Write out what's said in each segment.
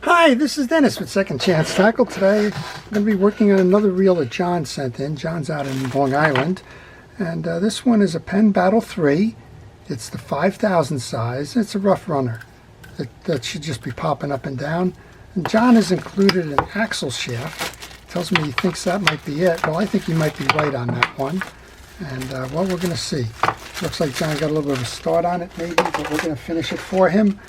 Hi, this is Dennis with Second Chance Tackle. Today I'm going to be working on another reel that John sent in. John's out in Long Island, and this one is a Penn Battle III. It's the 5,000 size. It's a rough runner. That should just be popping up and down. And John has included an axle shaft. Tells me he thinks that might be it. Well, I think he might be right on that one. And well, we're going to see. Looks like John got a little bit of a start on it maybe, but we're going to finish it for him.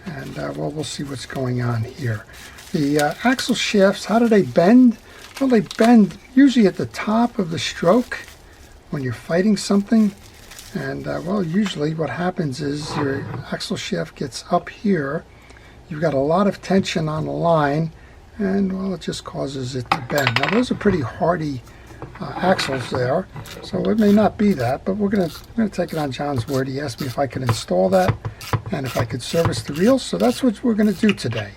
And well, we'll see what's going on here. The axle shafts, how do they bend? Well, they bend usually at the top of the stroke when you're fighting something. And well, usually what happens is your axle shaft gets up here. You've got a lot of tension on the line, and well, it just causes it to bend. Now, those are pretty hardy axles there, so it may not be that, but we're gonna take it on John's word. He asked me if I could install that and if I could service the reels, so that's what we're going to do today.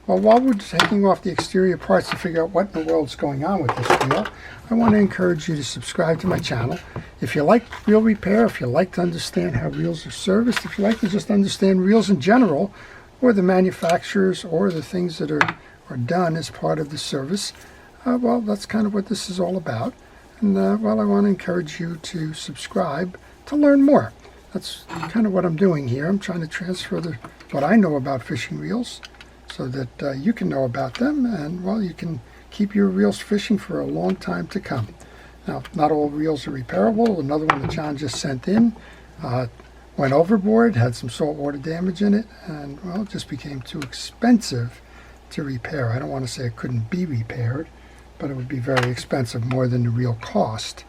Well, while we're taking off the exterior parts to figure out what in the world's going on with this reel, I want to encourage you to subscribe to my channel. If you like reel repair, if you like to understand how reels are serviced, if you like to just understand reels in general, or the manufacturers, or the things that are done as part of the service, well, that's kind of what this is all about. And well, I want to encourage you to subscribe to learn more. That's kind of what I'm doing here. I'm trying to transfer what I know about fishing reels so that you can know about them, and well, you can keep your reels fishing for a long time to come. Now, not all reels are repairable. Another one that John just sent in went overboard, had some saltwater damage in it, and well, it just became too expensive to repair. I don't want to say it couldn't be repaired, but it would be very expensive, more than the reel cost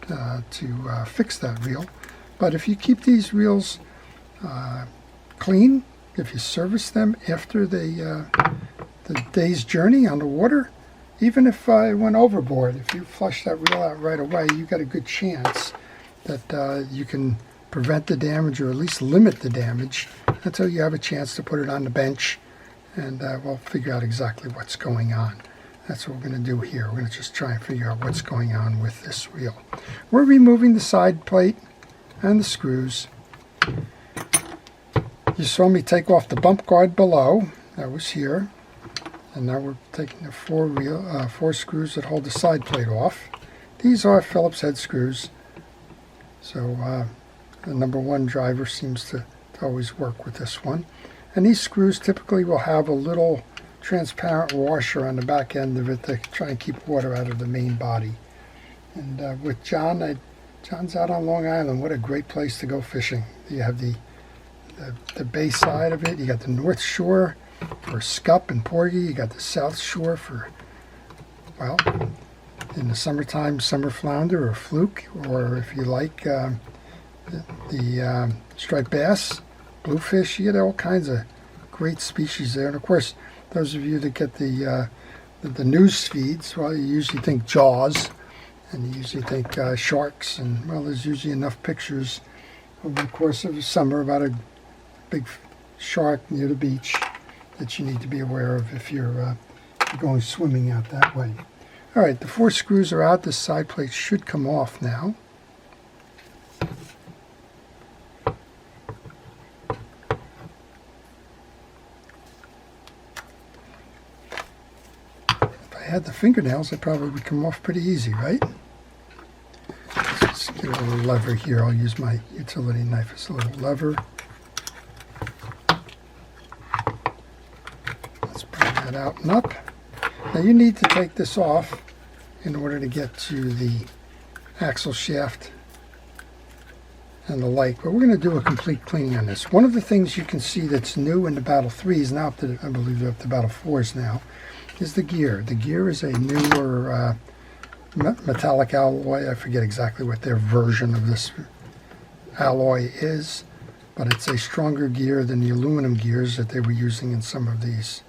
to fix that reel. But if you keep these reels clean, if you service them after the day's journey on the water, even if it went overboard, if you flush that reel out right away, you got a good chance that you can prevent the damage, or at least limit the damage, until you have a chance to put it on the bench, and we'll figure out exactly what's going on. That's what we're going to do here. We're going to just try and figure out what's going on with this reel. We're removing the side plate and the screws. You saw me take off the bump guard below. That was here. And now we're taking the four screws that hold the side plate off. These are Phillips head screws. So the number one driver seems to always work with this one. And these screws typically will have a little transparent washer on the back end of it to try and keep water out of the main body. And with John, John's out on Long Island. What a great place to go fishing. You have the bay side of it. You got the North Shore for scup and porgy. You got the South Shore for, well, in the summertime, summer flounder or fluke, or if you like the striped bass, bluefish. You get all kinds of great species there. And of course, those of you that get the news feeds, well, you usually think jaws, and you usually think sharks, and well, there's usually enough pictures over the course of the summer about a big shark near the beach that you need to be aware of if you're going swimming out that way. All right, the four screws are out. This side plate should come off now. Had the fingernails, they probably would come off pretty easy, right? Let's just get a little lever here. I'll use my utility knife as a little lever. Let's bring that out and up. Now you need to take this off in order to get to the axle shaft and the like, but we're going to do a complete cleaning on this. One of the things you can see that's new in the Battle 3s, now up to, I believe they're up to Battle 4s now, is the gear. The gear is a newer metallic alloy. I forget exactly what their version of this alloy is, but it's a stronger gear than the aluminum gears that they were using in some of these,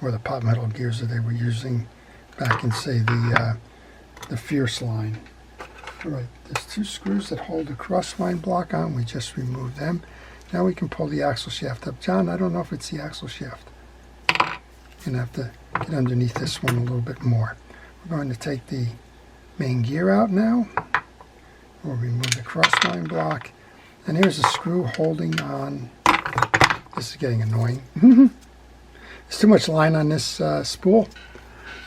or the pot metal gears that they were using back in, say, the Fierce line. All right, there's two screws that hold the cross line block on. We just removed them. Now we can pull the axle shaft up. John, I don't know if it's the axle shaft. You're going to have to get underneath this one a little bit more. We're going to take the main gear out now. We'll remove the crossline block. And here's a screw holding on. This is getting annoying. There's too much line on this spool.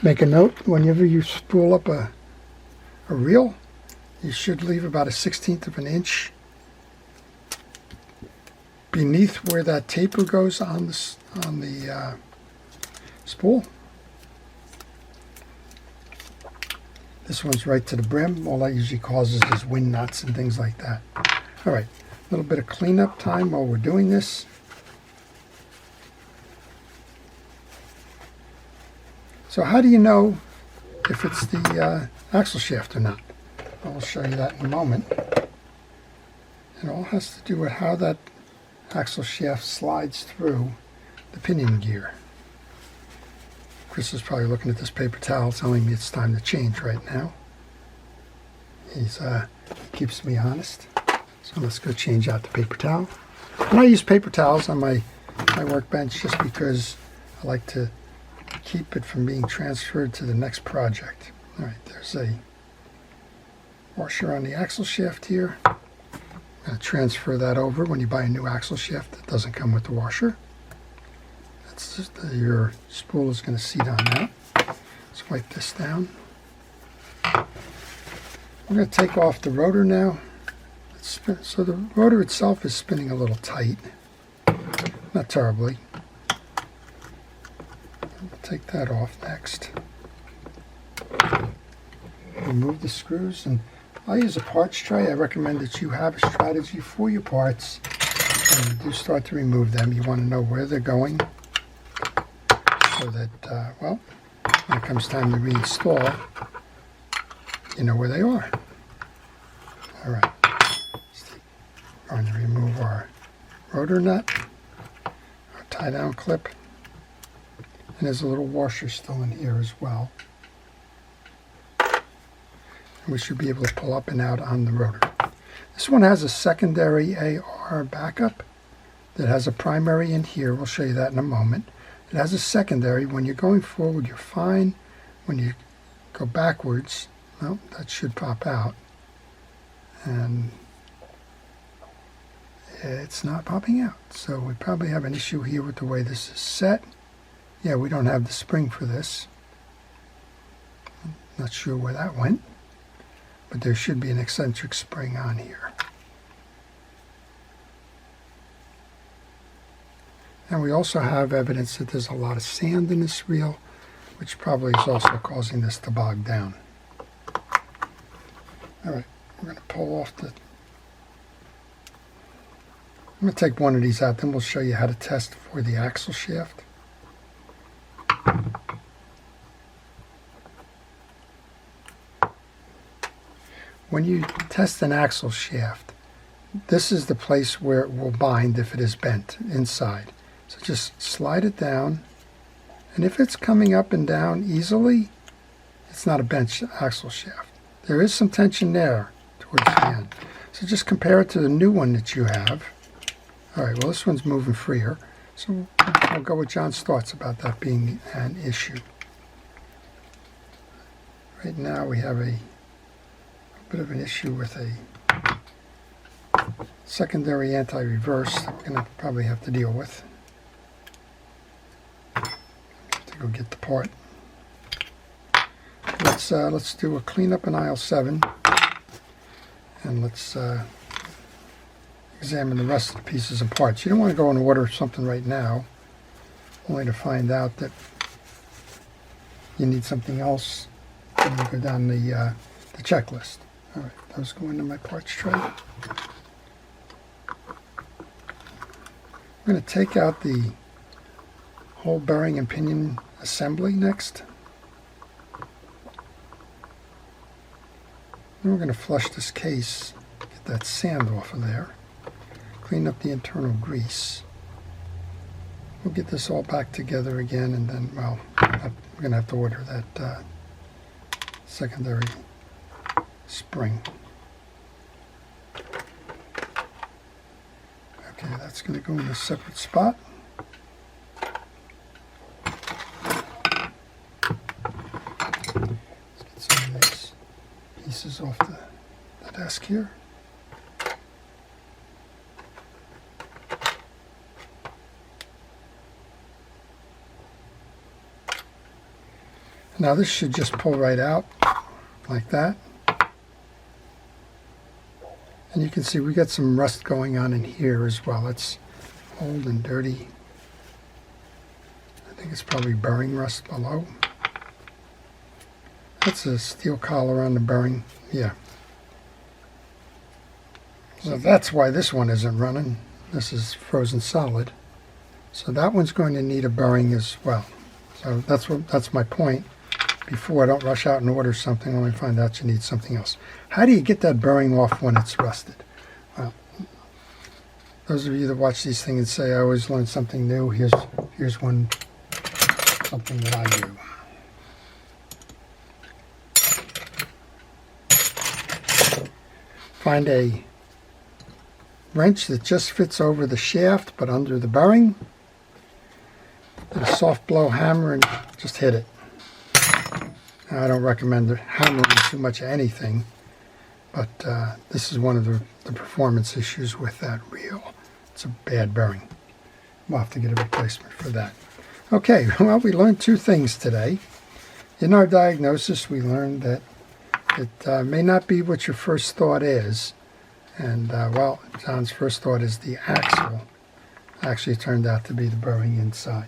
Make a note, whenever you spool up a reel, you should leave about a 1/16 of an inch beneath where that taper goes on the spool. This one's right to the brim. All that usually causes is wind knots and things like that. All right, a little bit of cleanup time while we're doing this. So how do you know if it's the axle shaft or not? I'll show you that in a moment. It all has to do with how that axle shaft slides through the pinion gear. Chris is probably looking at this paper towel telling me it's time to change right now. He keeps me honest. So let's go change out the paper towel. And I use paper towels on my workbench just because I like to keep it from being transferred to the next project. All right, there's a washer on the axle shaft here. I'm going to transfer that over. When you buy a new axle shaft, it doesn't come with the washer. That's just your spool is going to seat on that. Let's wipe this down. We're going to take off the rotor now. So the rotor itself is spinning a little tight. Not terribly. We'll take that off next. Remove the screws, and I use a parts tray. I recommend that you have a strategy for your parts. When you do start to remove them, you want to know where they're going so that, well, when it comes time to reinstall, you know where they are. All right. We're going to remove our rotor nut, our tie-down clip, and there's a little washer still in here as well. We should be able to pull up and out on the rotor. This one has a secondary AR backup that has a primary in here. We'll show you that in a moment. It has a secondary. When you're going forward, you're fine. When you go backwards, well, that should pop out. And it's not popping out. So we probably have an issue here with the way this is set. Yeah, we don't have the spring for this. Not sure where that went. But there should be an eccentric spring on here. And we also have evidence that there's a lot of sand in this reel, which probably is also causing this to bog down. All right, we're going to pull off the... I'm going to take one of these out, then we'll show you how to test for the axle shaft. When you test an axle shaft, this is the place where it will bind if it is bent inside. So just slide it down, and if it's coming up and down easily, it's not a bent axle shaft. There is some tension there towards the end. So just compare it to the new one that you have. All right, well, this one's moving freer. So I'll go with John's thoughts about that being an issue. Right now we have a bit of an issue with a secondary anti-reverse that we're going to probably have to deal with. Have to go get the part. Let's do a cleanup in aisle 7, and let's examine the rest of the pieces and parts. You don't want to go and order something right now, only to find out that you need something else when you go down the checklist. All right, those go into my parts tray. I'm going to take out the whole bearing and pinion assembly next. Then we're going to flush this case, get that sand off of there, clean up the internal grease. We'll get this all back together again, and then, well, we're going to have to order that secondary spring. Okay, that's going to go in a separate spot. Let's get some of these pieces off the desk here. Now this should just pull right out like that. And you can see we got some rust going on in here as well. It's old and dirty. I think it's probably bearing rust below. That's a steel collar on the bearing. Yeah. So that's why this one isn't running. This is frozen solid. So that one's going to need a bearing as well. So that's my point. Before, don't rush out and order something when we find out you need something else. How do you get that bearing off when it's rusted? Well, those of you that watch these things and say, I always learn something new, here's something that I do. Find a wrench that just fits over the shaft but under the bearing. Get a soft blow hammer and just hit it. Now, I don't recommend hammering too much of anything, but this is one of the performance issues with that reel. It's a bad bearing. We'll have to get a replacement for that. Okay, well, we learned two things today. In our diagnosis, we learned that it may not be what your first thought is. And, well, John's first thought is the axle. Actually, it turned out to be the bearing inside.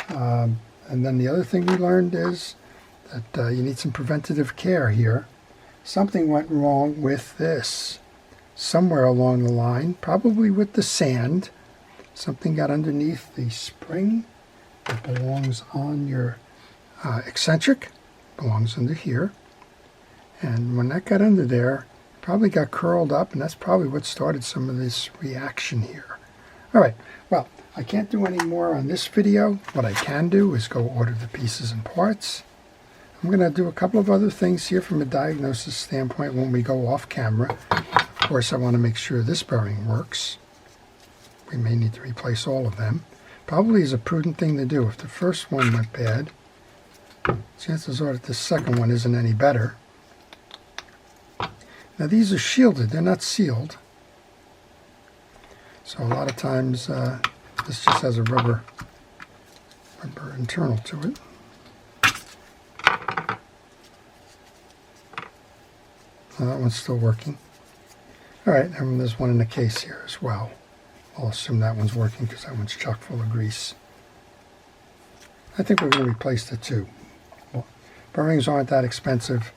And then the other thing we learned is that you need some preventative care here. Something went wrong with this. Somewhere along the line, probably with the sand, something got underneath the spring that belongs on your eccentric, belongs under here. And when that got under there, it probably got curled up, and that's probably what started some of this reaction here. All right, well, I can't do any more on this video. What I can do is go order the pieces and parts. I'm going to do a couple of other things here from a diagnosis standpoint when we go off camera. Of course, I want to make sure this bearing works. We may need to replace all of them. Probably is a prudent thing to do. If the first one went bad, chances are that the second one isn't any better. Now these are shielded, they're not sealed. So a lot of times this just has a rubber internal to it. That one's still working. All right, and there's one in the case here as well. I'll assume that one's working because that one's chock full of grease. I think we're going to replace the two. Well, bearings aren't that expensive,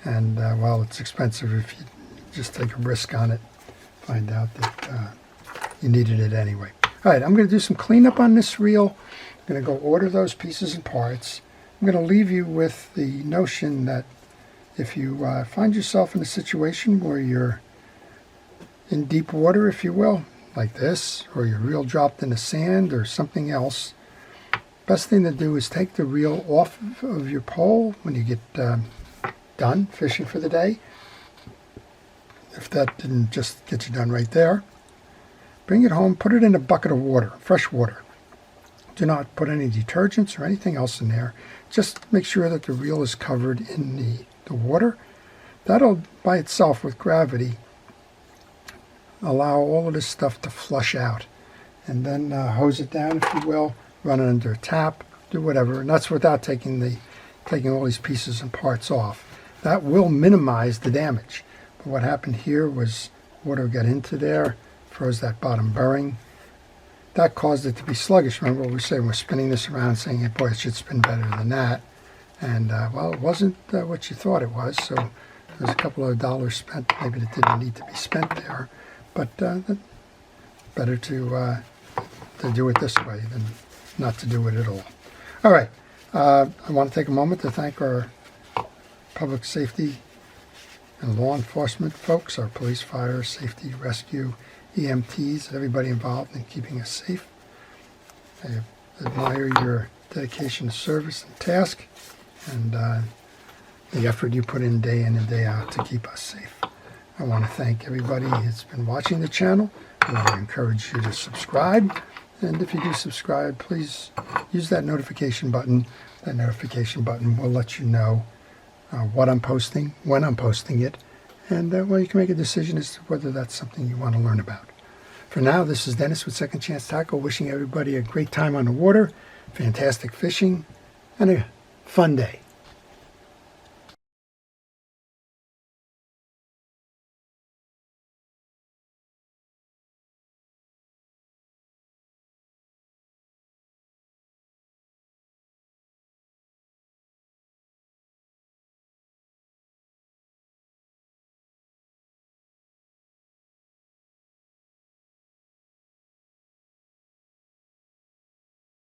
and well, it's expensive if you just take a risk on it, find out that you needed it anyway. All right, I'm going to do some cleanup on this reel. I'm going to go order those pieces and parts. I'm going to leave you with the notion that if you find yourself in a situation where you're in deep water, if you will, like this, or your reel dropped in the sand or something else, best thing to do is take the reel off of your pole when you get done fishing for the day. If that didn't just get you done right there, bring it home, put it in a bucket of water, fresh water. Do not put any detergents or anything else in there. Just make sure that the reel is covered in the water. That'll, by itself, with gravity, allow all of this stuff to flush out. And then hose it down, if you will, run it under a tap, do whatever. And that's without taking all these pieces and parts off. That will minimize the damage. But what happened here was water got into there, froze that bottom bearing. That caused it to be sluggish. Remember what we said, we're spinning this around saying, hey, boy, it should spin better than that. And, well, it wasn't what you thought it was, so there's a couple of dollars spent, maybe that didn't need to be spent there. But better to do it this way than not to do it at all. All right, I want to take a moment to thank our public safety and law enforcement folks, our police, fire, safety, rescue, EMTs, everybody involved in keeping us safe. I admire your dedication to service and task, and the effort you put in and day out to keep us safe. I want to thank everybody that's been watching the channel. I want to encourage you to subscribe, and if you do subscribe, please use that notification button. That notification button will let you know what I'm posting, when I'm posting it, and well, you can make a decision as to whether that's something you want to learn about. For now, this is Dennis with Second Chance Tackle, wishing everybody a great time on the water, fantastic fishing, and a fun day.